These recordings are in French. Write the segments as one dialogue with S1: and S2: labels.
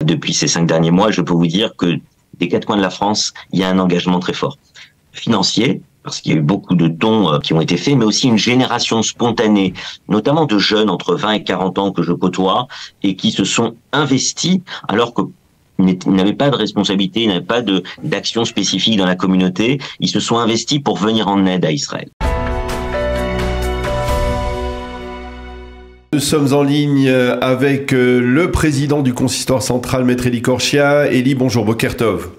S1: depuis ces 5 derniers mois. Je peux vous dire que des 4 coins de la France, il y a un engagement très fort. Financier, parce qu'il y a eu beaucoup de dons qui ont été faits, mais aussi une génération spontanée, notamment de jeunes entre 20 et 40 ans que je côtoie, et qui se sont investis alors que ils n'avaient pas de responsabilité, ils n'avaient pas d'action spécifique dans la communauté. Ils se sont investis pour venir en aide à Israël.
S2: Nous sommes en ligne avec le président du consistoire central, Maître Eli Korshia. Eli, bonjour, Boker Tov.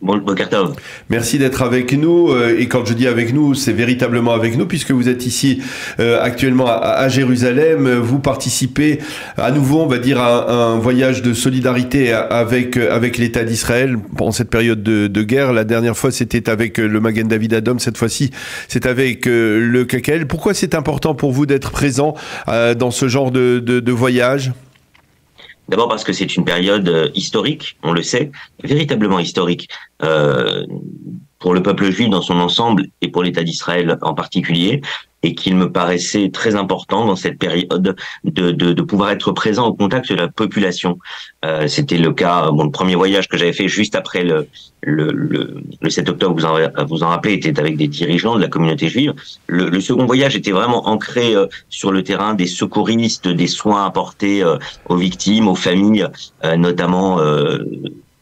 S1: Boker Tov.
S2: Merci d'être avec nous. Et quand je dis avec nous, c'est véritablement avec nous, puisque vous êtes ici actuellement à Jérusalem. Vous participez à nouveau, on va dire, à un voyage de solidarité avec l'État d'Israël pendant cette période de guerre. La dernière fois, c'était avec le Magen David Adom. Cette fois-ci, c'est avec le KKL. Pourquoi c'est important pour vous d'être présent dans ce genre de voyage ?
S1: D'abord parce que c'est une période historique, on le sait, véritablement historique pour le peuple juif dans son ensemble et pour l'État d'Israël en particulier, et qu'il me paraissait très important dans cette période de pouvoir être présent au contact de la population. C'était le cas, le premier voyage que j'avais fait juste après le 7 octobre, vous en rappelez, était avec des dirigeants de la communauté juive. Le second voyage était vraiment ancré sur le terrain des secouristes, des soins apportés aux victimes, aux familles, notamment.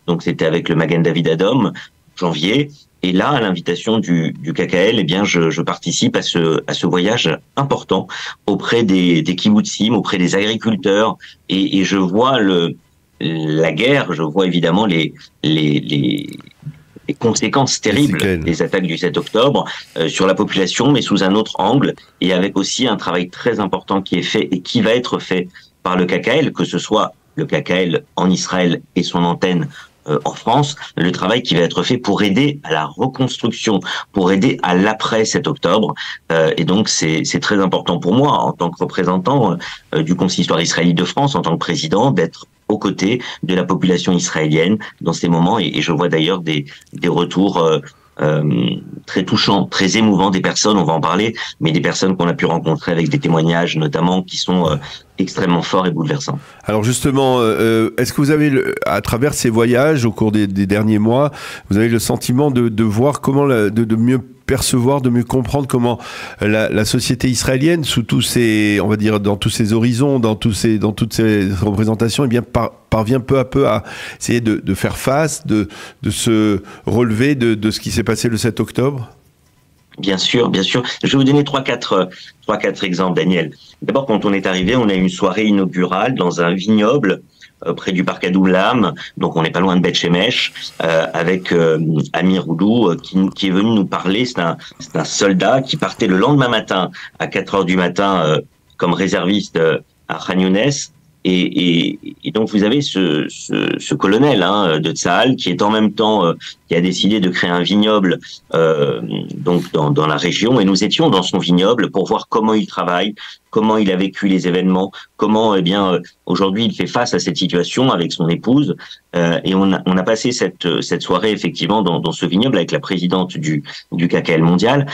S1: Donc c'était avec le Magen David Adom, janvier. Et là, à l'invitation du KKL, eh bien, je participe à ce voyage important auprès des kibbutzim, auprès des agriculteurs, et je vois la guerre, je vois évidemment les conséquences terribles des attaques du 7 octobre sur la population, mais sous un autre angle, et avec aussi un travail très important qui est fait et qui va être fait par le KKL, que ce soit le KKL en Israël et son antenne en France, le travail qui va être fait pour aider à la reconstruction, pour aider à l'après 7 octobre. Et donc, c'est très important pour moi, en tant que représentant du consistoire israélite de France, en tant que président, d'être aux côtés de la population israélienne dans ces moments. Et je vois d'ailleurs des retours très touchants, très émouvants des personnes, on va en parler, mais des personnes qu'on a pu rencontrer avec des témoignages notamment qui sont extrêmement forts et bouleversants.
S2: Alors justement, est-ce que vous avez, à travers ces voyages au cours des derniers mois, vous avez le sentiment de voir comment, de mieux percevoir, de mieux comprendre comment la société israélienne, sous tous ces, on va dire, dans tous ces horizons, dans toutes ces représentations, eh bien, parvient peu à peu à essayer de faire face, de se relever de ce qui s'est passé le 7 octobre?
S1: Bien sûr, bien sûr. Je vais vous donner trois, quatre exemples, Daniel. D'abord, quand on est arrivé, on a eu une soirée inaugurale dans un vignoble près du parc Adoulam, donc on n'est pas loin de Beth Shemesh, avec Amir Oudou qui est venu nous parler. C'est un soldat qui partait le lendemain matin à 4 heures du matin comme réserviste à Khan Younes. Et donc vous avez ce colonel de Tsahal qui est en même temps qui a décidé de créer un vignoble donc dans la région, et nous étions dans son vignoble pour voir comment il travaille, comment il a vécu les événements, comment aujourd'hui il fait face à cette situation avec son épouse, et on a passé cette soirée effectivement dans ce vignoble avec la présidente du KKL mondial,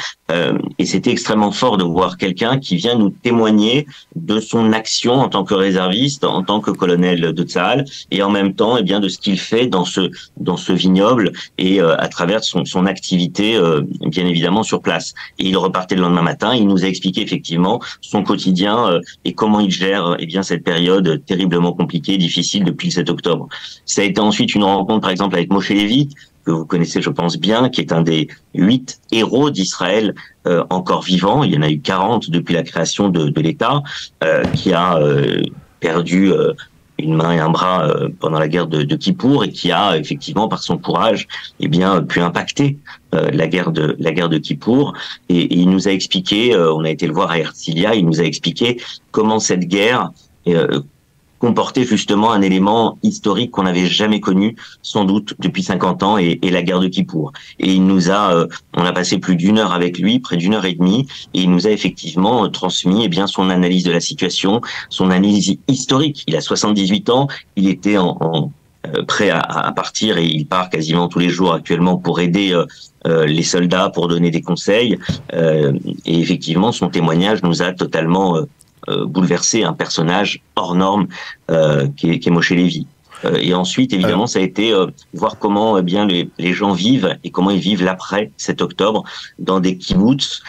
S1: et c'était extrêmement fort de voir quelqu'un qui vient nous témoigner de son action en tant que réserviste, en tant que colonel de Tsahal, et en même temps de ce qu'il fait dans ce vignoble et à travers son activité bien évidemment sur place. Et il repartait le lendemain matin, il nous a expliqué effectivement son quotidien et comment il gère cette période terriblement compliquée, difficile depuis le 7 octobre. Ça a été ensuite une rencontre par exemple avec Moshe Lévy, que vous connaissez je pense bien, qui est un des 8 héros d'Israël encore vivants. Il y en a eu 40 depuis la création de l'État, qui a perdu une main et un bras pendant la guerre de Kippour, et qui a effectivement par son courage pu impacter la guerre de Kippour, et il nous a expliqué, on a été le voir à Herzliya, il nous a expliqué comment cette guerre comportait justement un élément historique qu'on n'avait jamais connu, sans doute depuis 50 ans, et la guerre de Kippour. Et il nous a, on a passé plus d'1 heure avec lui, près d'1 heure et demie, et il nous a effectivement transmis son analyse de la situation, son analyse historique. Il a 78 ans, il était prêt à partir, et il part quasiment tous les jours actuellement pour aider les soldats, pour donner des conseils. Et effectivement, son témoignage nous a totalement bouleversé, un personnage hors norme qui est Moshe Lévy. Et ensuite, évidemment, ça a été voir comment bien les gens vivent et comment ils vivent l'après 7 octobre dans des kibboutz.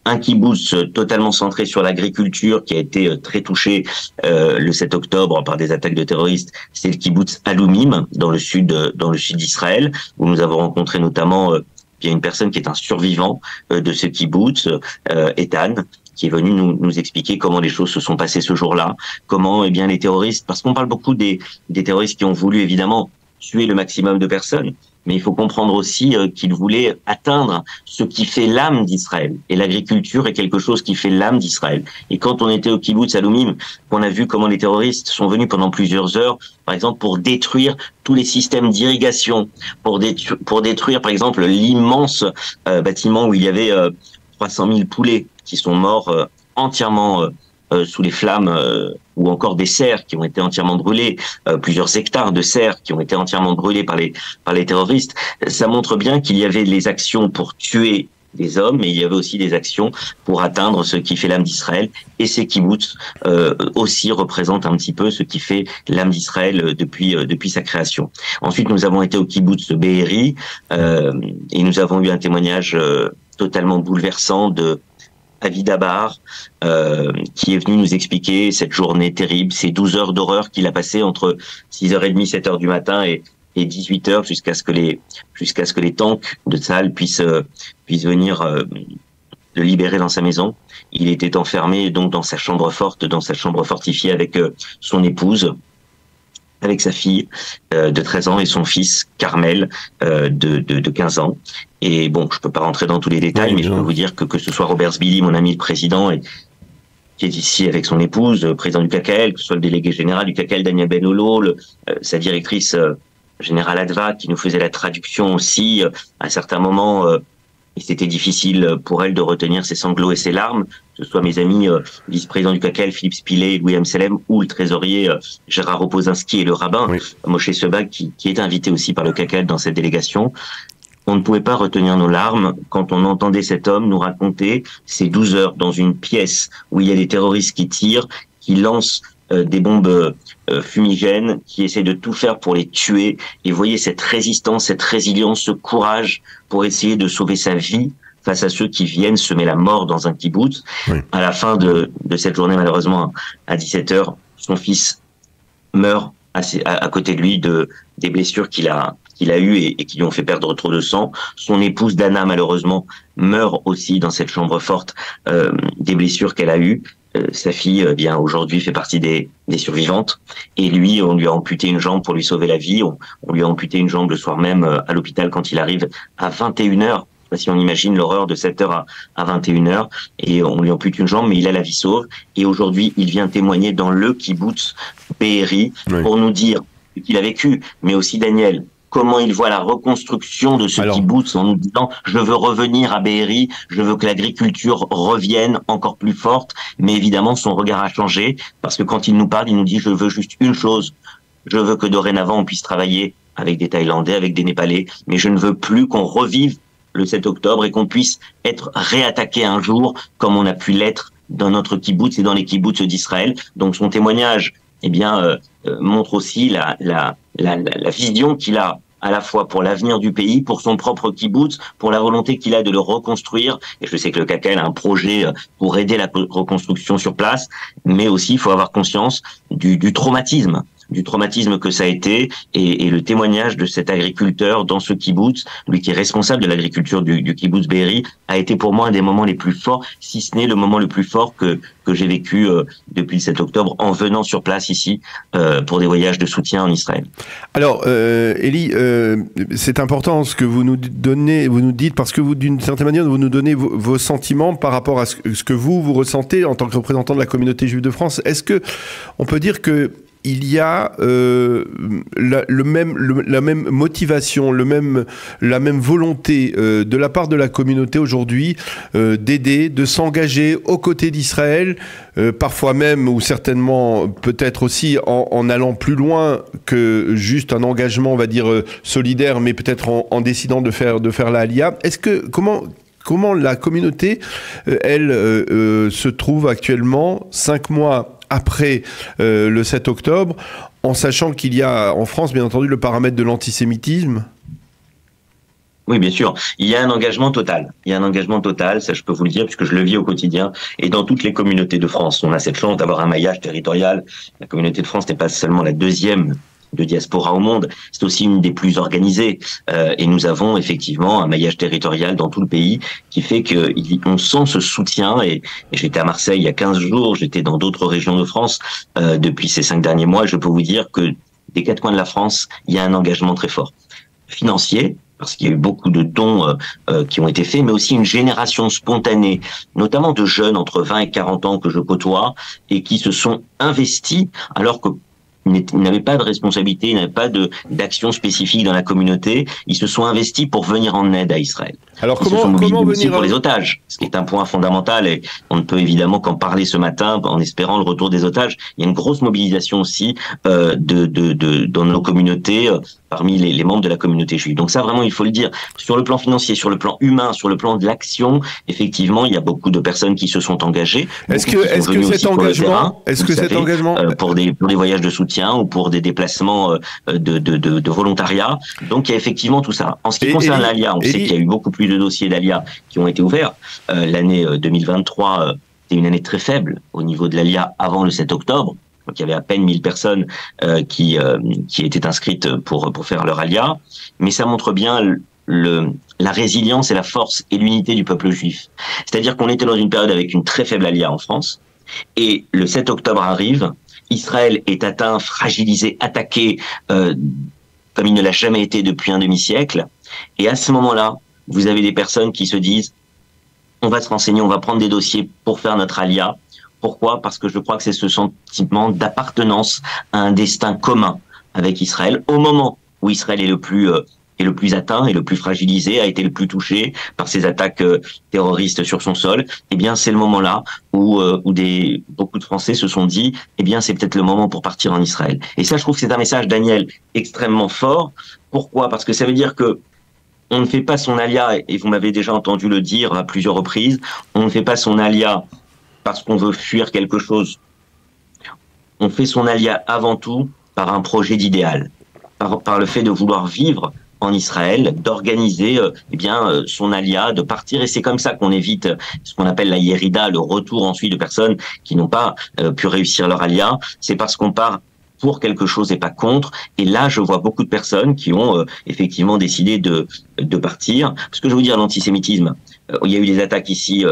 S1: Un kibboutz totalement centré sur l'agriculture qui a été très touché le 7 octobre par des attaques de terroristes, c'est le kibboutz Aloumim dans le sud d'Israël, où nous avons rencontré notamment il y a une personne qui est un survivant de ce kibboutz, Ethan, qui est venu nous expliquer comment les choses se sont passées ce jour-là, comment bien les terroristes, parce qu'on parle beaucoup des terroristes qui ont voulu évidemment tuer le maximum de personnes, mais il faut comprendre aussi qu'ils voulaient atteindre ce qui fait l'âme d'Israël. Et l'agriculture est quelque chose qui fait l'âme d'Israël. Et quand on était au kibboutz Aloumim, on a vu comment les terroristes sont venus pendant plusieurs heures, par exemple, pour détruire tous les systèmes d'irrigation, pour détruire, par exemple, l'immense bâtiment où il y avait 300 000 poulets qui sont morts entièrement sous les flammes, ou encore des serres qui ont été entièrement brûlées, plusieurs hectares de serres qui ont été entièrement brûlés par les terroristes. Ça montre bien qu'il y avait les actions pour tuer des hommes, mais il y avait aussi des actions pour atteindre ce qui fait l'âme d'Israël. Et ces kibbutz aussi représentent un petit peu ce qui fait l'âme d'Israël depuis sa création. Ensuite, nous avons été au kibbutz Be'eri et nous avons eu un témoignage totalement bouleversant de Avi Dabar, qui est venu nous expliquer cette journée terrible, ces 12 heures d'horreur qu'il a passées entre 6h30, 7h du matin et 18h jusqu'à ce que les tanks de Tsahal puissent venir le libérer dans sa maison. Il était enfermé donc dans sa chambre fortifiée avec son épouse, avec sa fille de 13 ans et son fils Carmel de 15 ans. Et bon, je peux pas rentrer dans tous les détails, mais je peux vous dire que ce soit Robert Zbili, mon ami le président, qui est ici avec son épouse, président du KKL, que ce soit le délégué général du KKL, Daniel Benolo, sa directrice générale Adva, qui nous faisait la traduction aussi, à certains moments, et c'était difficile pour elle de retenir ses sanglots et ses larmes, que ce soit mes amis vice-président du KKL, Philippe Spillet, Louis Amselem, ou le trésorier Gérard Opozinski et le rabbin Moshe Sebag, qui est invité aussi par le KKL dans cette délégation. On ne pouvait pas retenir nos larmes quand on entendait cet homme nous raconter ces 12 heures dans une pièce où il y a des terroristes qui tirent, qui lancent des bombes fumigènes, qui essaient de tout faire pour les tuer. Et voyez cette résistance, cette résilience, ce courage pour essayer de sauver sa vie face à ceux qui viennent semer la mort dans un kibbutz. Oui. À la fin de cette journée, malheureusement, à 17h, son fils meurt à côté de lui des blessures qu'il a eues et qui lui ont fait perdre trop de sang. Son épouse Dana, malheureusement, meurt aussi dans cette chambre forte des blessures qu'elle a eues. Sa fille, bien aujourd'hui, fait partie des survivantes. Et lui, on lui a amputé une jambe pour lui sauver la vie. On lui a amputé une jambe le soir même à l'hôpital quand il arrive à 21h. Si on imagine l'horreur de 7h à 21h, et on lui ampute une jambe, mais il a la vie sauve. Et aujourd'hui, il vient témoigner dans le kibbutz Be'eri pour nous dire ce qu'il a vécu, mais aussi Daniel, comment il voit la reconstruction de ce kibbutz en nous disant « je veux revenir à Be'eri, je veux que l'agriculture revienne encore plus forte ». Mais évidemment, son regard a changé, parce que quand il nous parle, il nous dit « je veux juste une chose, je veux que dorénavant on puisse travailler avec des Thaïlandais, avec des Népalais, mais je ne veux plus qu'on revive le 7 octobre et qu'on puisse être réattaqué un jour comme on a pu l'être dans notre kibbutz et dans les kibbutz d'Israël ». Donc son témoignage montre aussi la vision qu'il a à la fois pour l'avenir du pays, pour son propre kibbutz, pour la volonté qu'il a de le reconstruire. Et je sais que le KKL a un projet pour aider la reconstruction sur place, mais aussi il faut avoir conscience du traumatisme que ça a été, et le témoignage de cet agriculteur dans ce kibbutz, lui qui est responsable de l'agriculture du kibbutz Be'eri, a été pour moi un des moments les plus forts, si ce n'est le moment le plus fort que j'ai vécu depuis le 7 octobre en venant sur place ici pour des voyages de soutien en Israël.
S2: Alors, Elie, c'est important ce que vous nous dites, parce que vous, d'une certaine manière, vous nous donnez vos sentiments par rapport à ce que vous ressentez en tant que représentant de la communauté juive de France. Est-ce que on peut dire que il y a la même motivation, la même volonté de la part de la communauté aujourd'hui d'aider, de s'engager aux côtés d'Israël, parfois même ou certainement peut-être aussi en allant plus loin que juste un engagement, on va dire, solidaire, mais peut-être en décidant de faire la Aliyah. Comment la communauté, elle, se trouve actuellement 5 mois après le 7 octobre, en sachant qu'il y a en France, bien entendu, le paramètre de l'antisémitisme?
S1: Oui, bien sûr. Il y a un engagement total. Il y a un engagement total, ça je peux vous le dire, puisque je le vis au quotidien. Et dans toutes les communautés de France, on a cette chance d'avoir un maillage territorial. La communauté de France n'est pas seulement la deuxième de diaspora au monde, c'est aussi une des plus organisées. Et nous avons effectivement un maillage territorial dans tout le pays qui fait qu'on sent ce soutien. Et j'étais à Marseille il y a 15 jours, j'étais dans d'autres régions de France depuis ces 5 derniers mois. Je peux vous dire que des 4 coins de la France, il y a un engagement très fort. Financier, parce qu'il y a eu beaucoup de dons qui ont été faits, mais aussi une génération spontanée, notamment de jeunes entre 20 et 40 ans que je côtoie, et qui se sont investis alors que ils n'avaient pas de responsabilité, ils n'avaient pas d'action spécifique dans la communauté. Ils se sont investis pour venir en aide à Israël.
S2: Alors
S1: ils
S2: comment venir
S1: pour les otages, ce qui est un point fondamental, et on ne peut évidemment qu'en parler ce matin en espérant le retour des otages. Il y a une grosse mobilisation aussi dans nos communautés, parmi les membres de la communauté juive. Donc ça, vraiment, il faut le dire. Sur le plan financier, sur le plan humain, sur le plan de l'action, effectivement, il y a beaucoup de personnes qui se sont engagées.
S2: Est-ce que cet engagement,
S1: pour des voyages de soutien ou pour des déplacements de volontariat. Donc il y a effectivement tout ça. En ce qui concerne l'ALIA, on sait qu'il y a eu beaucoup plus de dossiers d'ALIA qui ont été ouverts. L'année 2023 était une année très faible au niveau de l'ALIA avant le 7 octobre. Donc il y avait à peine 1000 personnes qui étaient inscrites pour faire leur ALIA. Mais ça montre bien la résilience et la force et l'unité du peuple juif. C'est-à-dire qu'on était dans une période avec une très faible ALIA en France. Et le 7 octobre arrive, Israël est atteint, fragilisé, attaqué comme il ne l'a jamais été depuis un demi-siècle. Et à ce moment-là, vous avez des personnes qui se disent on va se renseigner, on va prendre des dossiers pour faire notre alia. Pourquoi? Parce que je crois que c'est ce sentiment d'appartenance à un destin commun avec Israël au moment où Israël est le plus atteint et le plus fragilisé, a été le plus touché par ces attaques terroristes sur son sol. Eh bien, c'est le moment-là où beaucoup de Français se sont dit, eh bien, c'est peut-être le moment pour partir en Israël. Et ça, je trouve que c'est un message, Daniel, extrêmement fort. Pourquoi? Parce que ça veut dire que on ne fait pas son alia, et vous m'avez déjà entendu le dire à plusieurs reprises, on ne fait pas son alia parce qu'on veut fuir quelque chose. On fait son alia avant tout par un projet d'idéal, par le fait de vouloir vivre en Israël, d'organiser son alia, de partir, et c'est comme ça qu'on évite ce qu'on appelle la yérida, le retour ensuite de personnes qui n'ont pas pu réussir leur alia. C'est parce qu'on part pour quelque chose et pas contre. Et là, je vois beaucoup de personnes qui ont effectivement décidé de partir. Parce que je veux vous dire, l'antisémitisme, il y a eu des attaques ici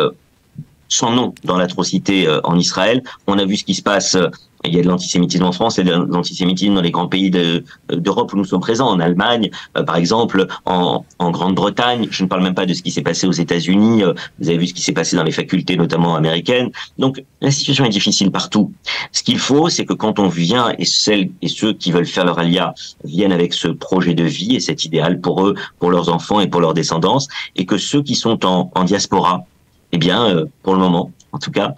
S1: sans nom dans l'atrocité en Israël. On a vu ce qui se passe. Il y a de l'antisémitisme en France et de l'antisémitisme dans les grands pays d'Europe où nous sommes présents, en Allemagne, par exemple, en Grande-Bretagne. Je ne parle même pas de ce qui s'est passé aux États-Unis. Vous avez vu ce qui s'est passé dans les facultés, notamment américaines. Donc, la situation est difficile partout. Ce qu'il faut, c'est que quand on vient, et celles et ceux qui veulent faire leur alia viennent avec ce projet de vie et cet idéal pour eux, pour leurs enfants et pour leur descendance, et que ceux qui sont en diaspora, eh bien, pour le moment, en tout cas,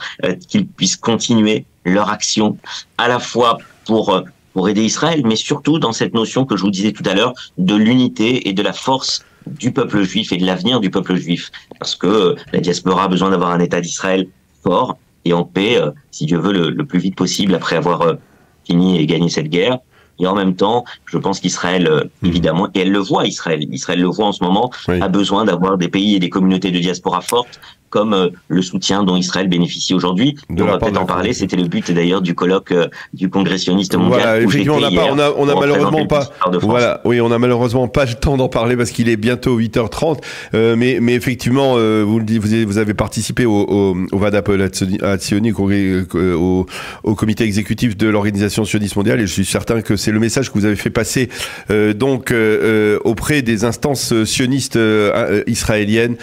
S1: qu'ils puissent continuer leur action, à la fois pour aider Israël, mais surtout dans cette notion que je vous disais tout à l'heure, de l'unité et de la force du peuple juif et de l'avenir du peuple juif. Parce que la diaspora a besoin d'avoir un État d'Israël fort et en paix, si Dieu veut, le plus vite possible après avoir fini et gagné cette guerre. Et en même temps, je pense qu'Israël, évidemment, et elle le voit, Israël le voit en ce moment, a besoin d'avoir des pays et des communautés de diaspora fortes, comme le soutien dont Israël bénéficie aujourd'hui. On va peut-être en parler. C'était le but d'ailleurs du colloque du congressionniste mondial.
S2: Voilà, effectivement, on a malheureusement pas. Voilà, oui, on a malheureusement pas le temps d'en parler parce qu'il est bientôt 8h30. Mais effectivement, vous avez participé au Vadapol Hatzioni, au comité exécutif de l'organisation sioniste mondiale, et je suis certain que c'est le message que vous avez fait passer auprès des instances sionistes israéliennes.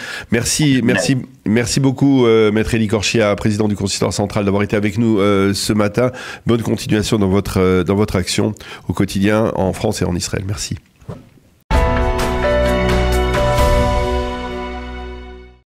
S2: Merci beaucoup, Maître Eli Korshia, président du Consistoire central, d'avoir été avec nous ce matin. Bonne continuation dans votre action au quotidien en France et en Israël. Merci.